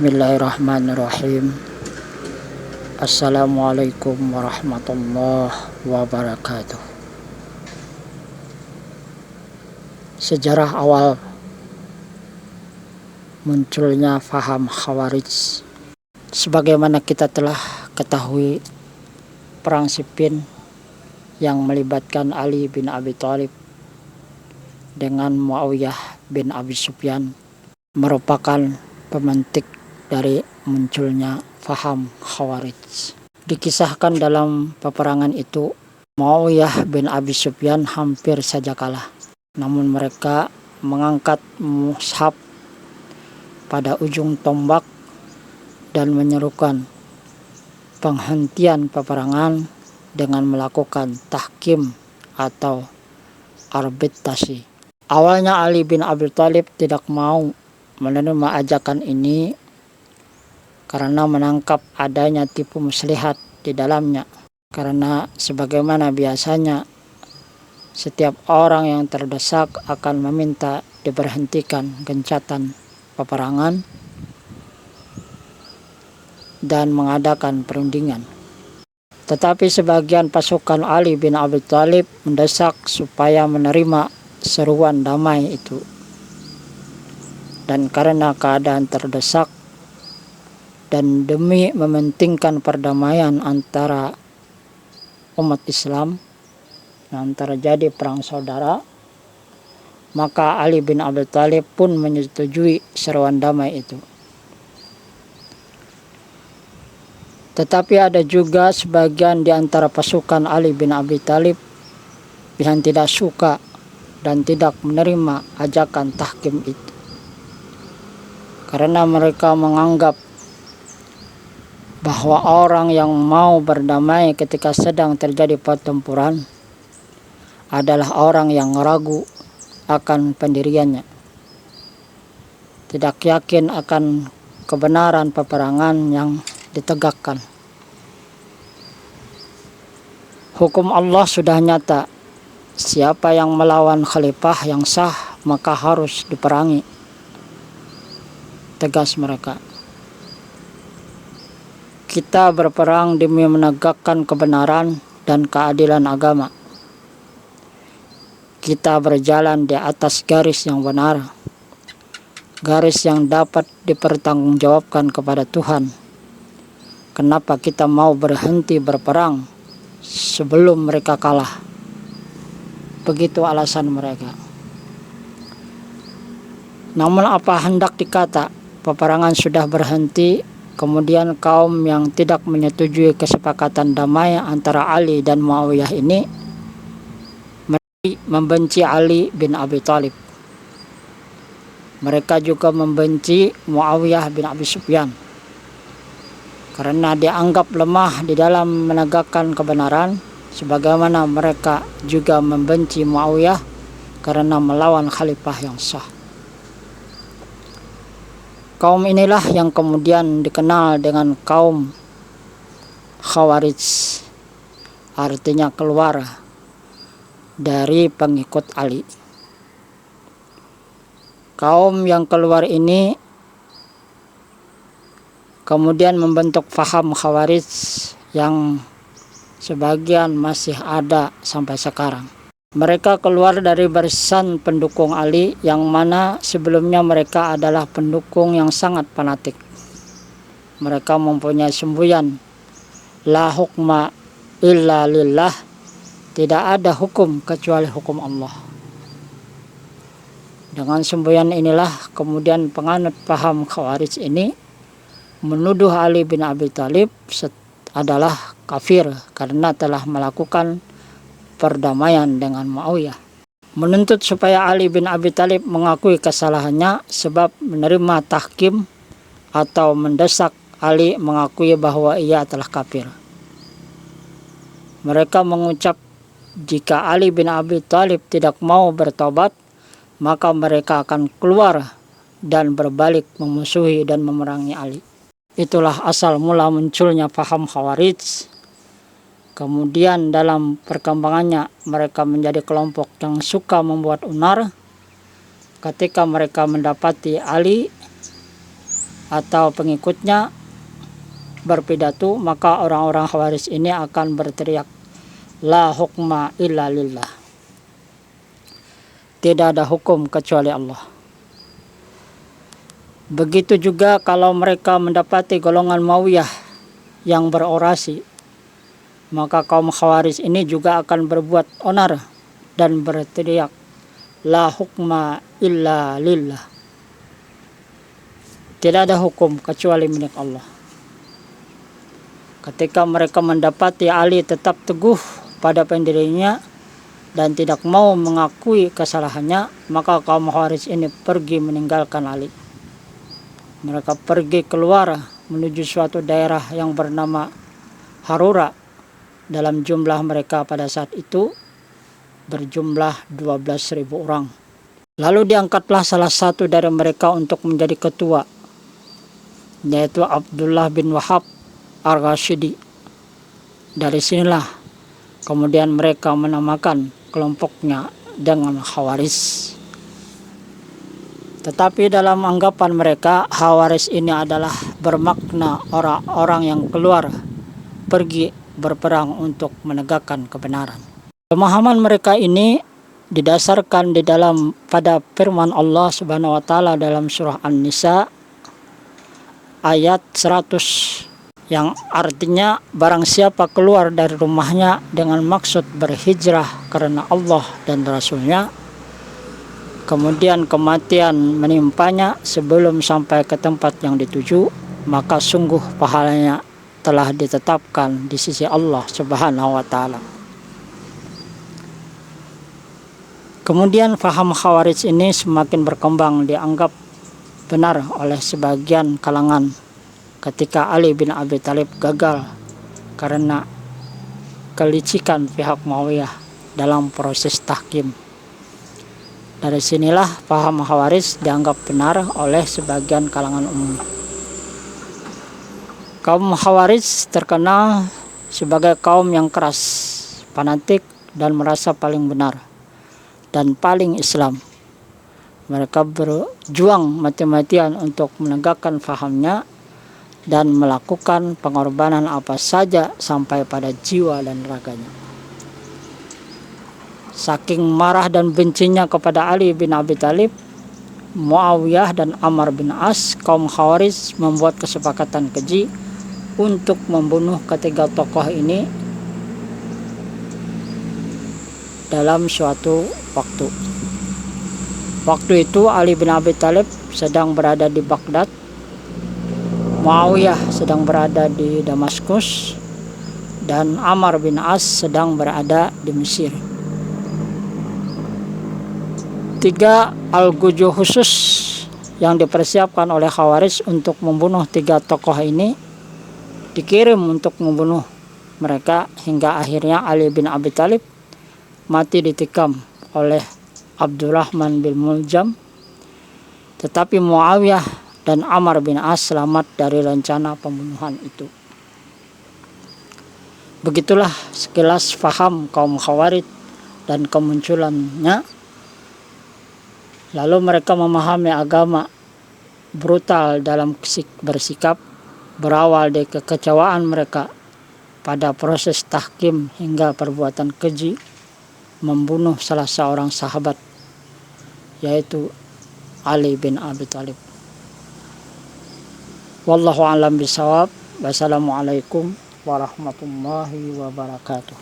Bismillahirrahmanirrahim. Assalamualaikum warahmatullahi wabarakatuh. Sejarah awal munculnya faham Khawarij. Sebagaimana kita telah ketahui, perang Siffin yang melibatkan Ali bin Abi Thalib dengan Muawiyah bin Abi Sufyan merupakan pemantik dari munculnya faham Khawarij. Dikisahkan dalam peperangan itu, Muawiyah bin Abi Sufyan hampir saja kalah. Namun mereka mengangkat mushaf pada ujung tombak dan menyerukan penghentian peperangan dengan melakukan tahkim atau arbitrasi. Awalnya Ali bin Abi Thalib tidak mau menerima ajakan ini karena menangkap adanya tipu muslihat di dalamnya. Karena sebagaimana biasanya, setiap orang yang terdesak akan meminta diberhentikan gencatan peperangan dan mengadakan perundingan. Tetapi sebagian pasukan Ali bin Abi Thalib mendesak supaya menerima seruan damai itu. Dan karena keadaan terdesak dan demi mementingkan perdamaian antara umat Islam yang terjadi perang saudara, maka Ali bin Abi Thalib pun menyetujui seruan damai itu. Tetapi ada juga sebagian di antara pasukan Ali bin Abi Thalib yang tidak suka dan tidak menerima ajakan tahkim itu. Karena mereka menganggap bahwa orang yang mau berdamai ketika sedang terjadi pertempuran adalah orang yang ragu akan pendiriannya, tidak yakin akan kebenaran peperangan yang ditegakkan. Hukum Allah sudah nyata, siapa yang melawan khalifah yang sah maka harus diperangi, tegas mereka. Kita berperang demi menegakkan kebenaran dan keadilan agama. Kita berjalan di atas garis yang benar, garis yang dapat dipertanggungjawabkan kepada Tuhan. Kenapa kita mau berhenti berperang sebelum mereka kalah? Begitu alasan mereka. Namun apa hendak dikata, peperangan sudah berhenti, kemudian kaum yang tidak menyetujui kesepakatan damai antara Ali dan Muawiyah ini membenci Ali bin Abi Thalib. Mereka juga membenci Muawiyah bin Abi Sufyan karena dianggap lemah di dalam menegakkan kebenaran, sebagaimana mereka juga membenci Muawiyah karena melawan khalifah yang sah. Kaum inilah yang kemudian dikenal dengan kaum Khawarij, artinya keluar dari pengikut Ali. Kaum yang keluar ini kemudian membentuk faham Khawarij yang sebagian masih ada sampai sekarang. Mereka keluar dari barisan pendukung Ali yang mana sebelumnya mereka adalah pendukung yang sangat fanatik. Mereka mempunyai semboyan la hukma illa lillah, tidak ada hukum kecuali hukum Allah. Dengan semboyan inilah kemudian penganut paham Khawarij ini menuduh Ali bin Abi Thalib adalah kafir karena telah melakukan perdamaian dengan Muawiyah. Menuntut supaya Ali bin Abi Thalib mengakui kesalahannya sebab menerima tahkim atau mendesak Ali mengakui bahwa ia telah kafir. Mereka mengucap jika Ali bin Abi Thalib tidak mau bertobat, maka mereka akan keluar dan berbalik memusuhi dan memerangi Ali. Itulah asal mula munculnya paham Khawarij. Kemudian dalam perkembangannya mereka menjadi kelompok yang suka membuat onar ketika mereka mendapati Ali atau pengikutnya berpidato, maka orang-orang Khawarij ini akan berteriak, la hukma illa lillah. Tidak ada hukum kecuali Allah. Begitu juga kalau mereka mendapati golongan Muawiyah yang berorasi, maka kaum Khawarij ini juga akan berbuat onar dan berteriak, la hukma illa lillah. Tidak ada hukum kecuali milik Allah. Ketika mereka mendapati Ali tetap teguh pada pendirinya dan tidak mau mengakui kesalahannya, maka kaum Khawarij ini pergi meninggalkan Ali. Mereka pergi keluar menuju suatu daerah yang bernama Harura. Dalam jumlah mereka pada saat itu berjumlah 12.000 orang. Lalu diangkatlah salah satu dari mereka untuk menjadi ketua, yaitu Abdullah bin Wahab Ar-Rashidi. Dari sinilah kemudian mereka menamakan kelompoknya dengan Khawarij. Tetapi dalam anggapan mereka, Khawarij ini adalah bermakna orang-orang yang keluar pergi berperang untuk menegakkan kebenaran. Pemahaman mereka ini didasarkan pada firman Allah Subhanahu wa taala dalam surah An-Nisa ayat 100, yang artinya barang siapa keluar dari rumahnya dengan maksud berhijrah karena Allah dan Rasulnya, kemudian kematian menimpanya sebelum sampai ke tempat yang dituju, maka sungguh pahalanya telah ditetapkan di sisi Allah Subhanahu wa taala. Kemudian faham Khawarij ini semakin berkembang, dianggap benar oleh sebagian kalangan ketika Ali bin Abi Thalib gagal karena kelicikan pihak Muawiyah dalam proses tahkim. Dari sinilah paham Khawarij dianggap benar oleh sebagian kalangan umum. Kaum Khawarij terkenal sebagai kaum yang keras, fanatik, dan merasa paling benar dan paling Islam. Mereka berjuang mati-matian untuk menegakkan fahamnya dan melakukan pengorbanan apa saja sampai pada jiwa dan raganya. Saking marah dan bencinya kepada Ali bin Abi Thalib, Muawiyah dan Ammar bin As, kaum Khawarij membuat kesepakatan keji untuk membunuh ketiga tokoh ini dalam suatu waktu. Waktu itu Ali bin Abi Thalib sedang berada di Baghdad, Muawiyah sedang berada di Damaskus, dan Ammar bin As sedang berada di Mesir. 3 algojo khusus yang dipersiapkan oleh Khawarij untuk membunuh 3 tokoh ini dikirim untuk membunuh mereka, hingga akhirnya Ali bin Abi Thalib mati ditikam oleh Abdurrahman bin Muljam. Tetapi Muawiyah dan Ammar bin As selamat dari rencana pembunuhan itu. Begitulah sekilas faham kaum Khawarij dan kemunculannya. Lalu mereka memahami agama brutal dalam bersikap, berawal dari kekecewaan mereka pada proses tahkim hingga perbuatan keji membunuh salah seorang sahabat, yaitu Ali bin Abi Thalib. Wallahu a'lam bishawab. Wassalamualaikum warahmatullahi wabarakatuh.